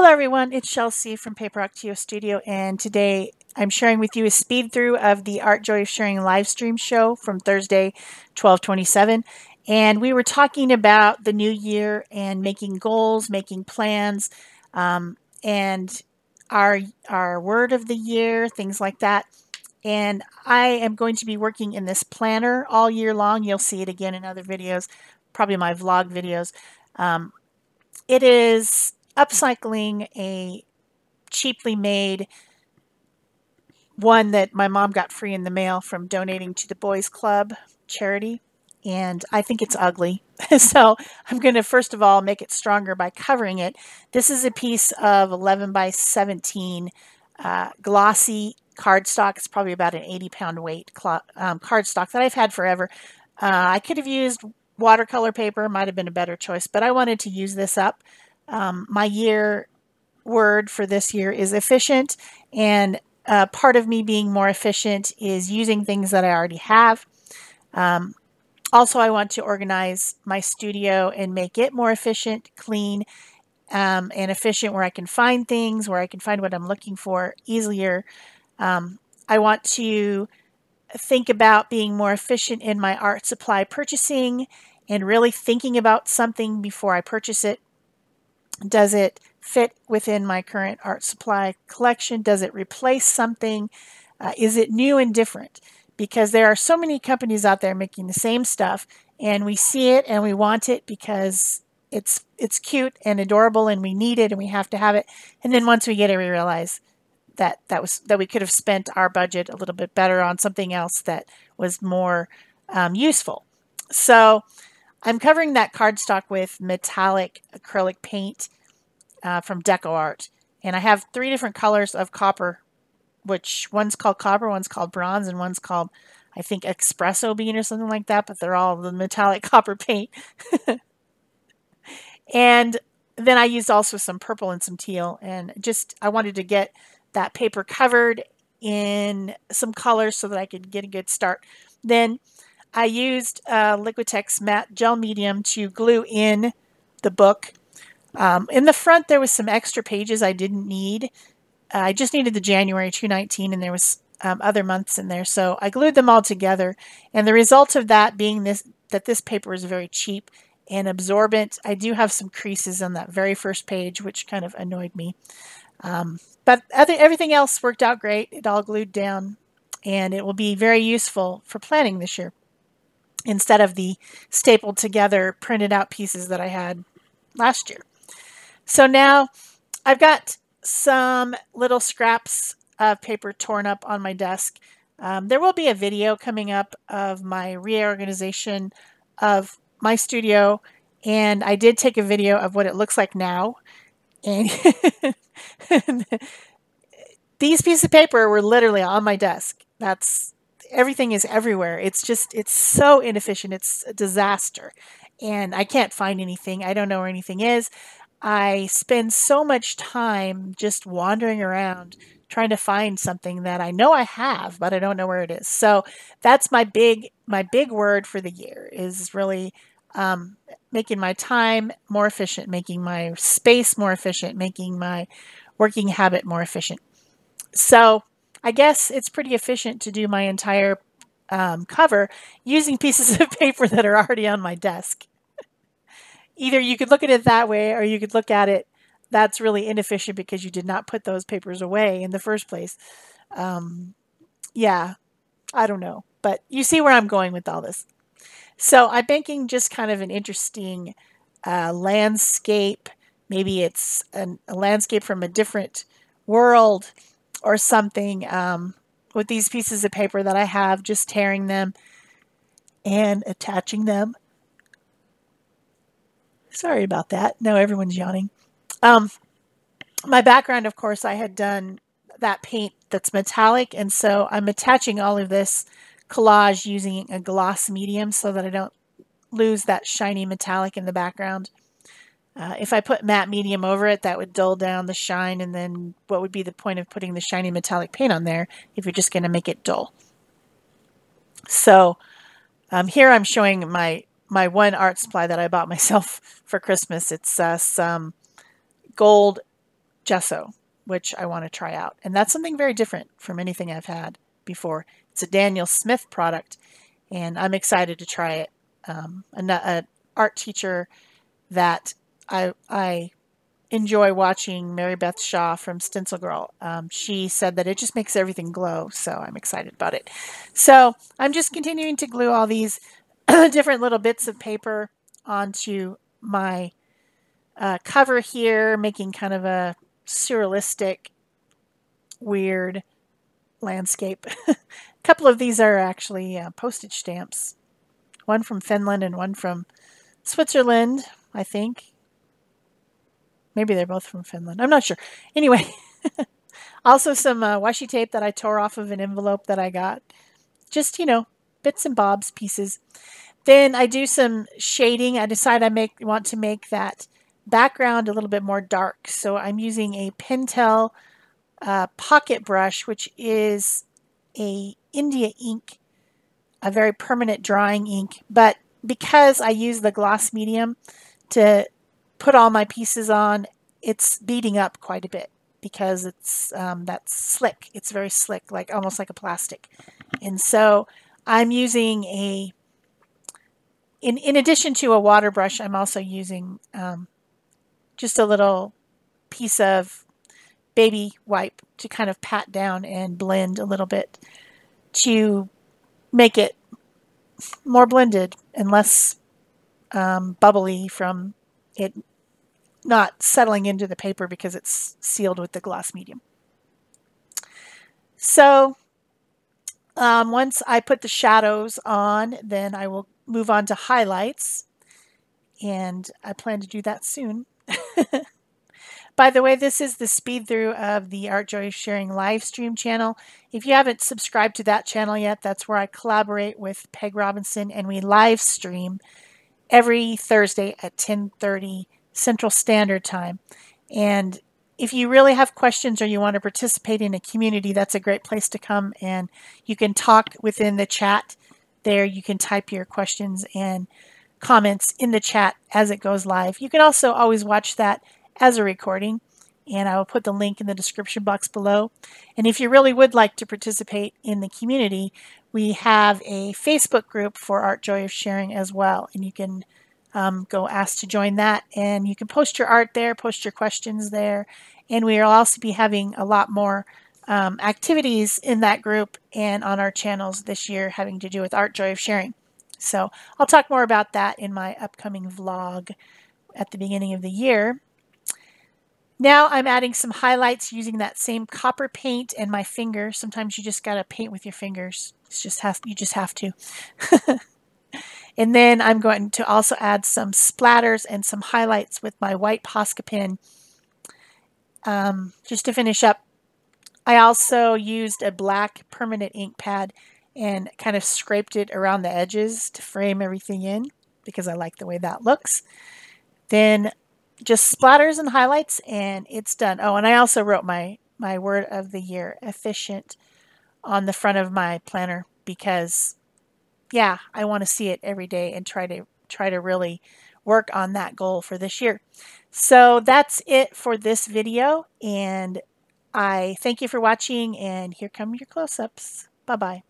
Hello everyone, it's Shel C from PaperOcotilloStudio, and today I'm sharing with you a speed through of the Art Joy of Sharing Livestream show from Thursday, 12/27. And we were talking about the new year and making goals, making plans, and our word of the year, things like that. And I am going to be working in this planner all year long. You'll see it again in other videos, probably my vlog videos. It is Upcycling, a cheaply made one that my mom got free in the mail from donating to the Boys Club charity. And I think it's ugly. So I'm going to first of all make it stronger by covering it. This is a piece of 11 by 17 glossy cardstock. It's probably about an 80-pound weight cardstock that I've had forever. I could have used watercolor paper, might have been a better choice, but I wanted to use this up. My year word for this year is efficient, and part of me being more efficient is using things that I already have. Also, I want to organize my studio and make it more efficient, clean, and efficient, where I can find things, where I can find what I'm looking for easier. I want to think about being more efficient in my art supply purchasing and really thinking about something before I purchase it. Does it fit within my current art supply collection? Does it replace something? Is it new and different? Because there are so many companies out there making the same stuff, and we see it and we want it because it's cute and adorable and we need it and we have to have it. And then once we get it, we realize that we could have spent our budget a little bit better on something else that was more useful. So I'm covering that cardstock with metallic acrylic paint from Deco Art. And I have 3 different colors of copper, which one's called copper, one's called bronze, and one's called, I think, espresso bean or something like that, but they're all the metallic copper paint. And then I used also some purple and some teal, and I wanted to get that paper covered in some colors so that I could get a good start. Then I used Liquitex matte gel medium to glue in the book. In the front, there was some extra pages I didn't need. I just needed the January 2019, and there was other months in there, so I glued them all together. And the result of that being that this paper is very cheap and absorbent. I do have some creases on that very first page, which kind of annoyed me. But everything else worked out great. It all glued down, and it will be very useful for planning this year instead of the stapled together printed out pieces that I had last year. So now I've got some little scraps of paper torn up on my desk. There will be a video coming up of my reorganization of my studio, and I did take a video of what it looks like now. And these pieces of paper were literally on my desk. Everything is everywhere. It's so inefficient. It's a disaster. And I can't find anything. I don't know where anything is. I spend so much time just wandering around trying to find something that I know I have, but I don't know where it is. So that's my big word for the year, is really making my time more efficient, making my space more efficient, making my working habit more efficient. So I guess it's pretty efficient to do my entire cover using pieces of paper that are already on my desk. Either you could look at it that way, or you could look at it, that's really inefficient because you did not put those papers away in the first place. Yeah, I don't know. But you see where I'm going with all this. So I'm making just kind of an interesting landscape. Maybe it's a landscape from a different world or something, with these pieces of paper that I have, just tearing them and attaching them. Sorry about that. No, everyone's yawning. My background, of course, I had done that paint that's metallic, and so I'm attaching all of this collage using a gloss medium so that I don't lose that shiny metallic in the background. If I put matte medium over it, that would dull down the shine, and then what would be the point of putting the shiny metallic paint on there if you're just going to make it dull? So here I'm showing my one art supply that I bought myself for Christmas. It's some gold gesso, which I want to try out. And that's something very different from anything I've had before. It's a Daniel Smith product, and I'm excited to try it. An art teacher that I enjoy watching, Mary Beth Shaw from Stencil Girl. She said that it just makes everything glow, so I'm excited about it. So I'm just continuing to glue all these different little bits of paper onto my cover here, making kind of a surrealistic, weird landscape. A couple of these are actually postage stamps. One from Finland and one from Switzerland, I think. Maybe they're both from Finland. I'm not sure. Anyway, also some washi tape that I tore off of an envelope that I got. Just, bits and bobs, pieces. Then I do some shading. I decide I want to make that background a little bit more dark. So I'm using a Pentel pocket brush, which is a India ink, a very permanent drying ink. But because I use the gloss medium to put all my pieces on, it's beating up quite a bit because it's that's slick. It's very slick, like almost like a plastic. And so I'm using in addition to a water brush, I'm also using just a little piece of baby wipe to kind of pat down and blend a little bit to make it more blended and less bubbly from it not settling into the paper because it's sealed with the gloss medium. So once I put the shadows on, then I will move on to highlights, and I plan to do that soon. By the way, this is the speed through of the Art Joy of Sharing live stream channel. If you haven't subscribed to that channel yet, that's where I collaborate with Peg Robinson, and we live stream every Thursday at 10:30 Central Standard Time. And if you really have questions or you want to participate in a community, that's a great place to come, and you can talk within the chat there. You can type your questions and comments in the chat as it goes live. You can also always watch that as a recording, and I will put the link in the description box below. And if you really would like to participate in the community, we have a Facebook group for Art Joy of Sharing as well, and you can go ask to join that, and you can post your art there, post your questions there, and we will also be having a lot more activities in that group and on our channels this year having to do with Art Joy of Sharing. So I'll talk more about that in my upcoming vlog at the beginning of the year. Now I'm adding some highlights using that same copper paint and my finger. Sometimes you just got to paint with your fingers. You just have to. And then I'm going to also add some splatters and some highlights with my white Posca pen just to finish up. I also used a black permanent ink pad and kind of scraped it around the edges to frame everything in because I like the way that looks. Then just splatters and highlights, and it's done. Oh, and I also wrote my word of the year, efficient, on the front of my planner because, yeah, I want to see it every day and try to really work on that goal for this year. So that's it for this video, and I thank you for watching, and here come your close-ups. Bye-bye.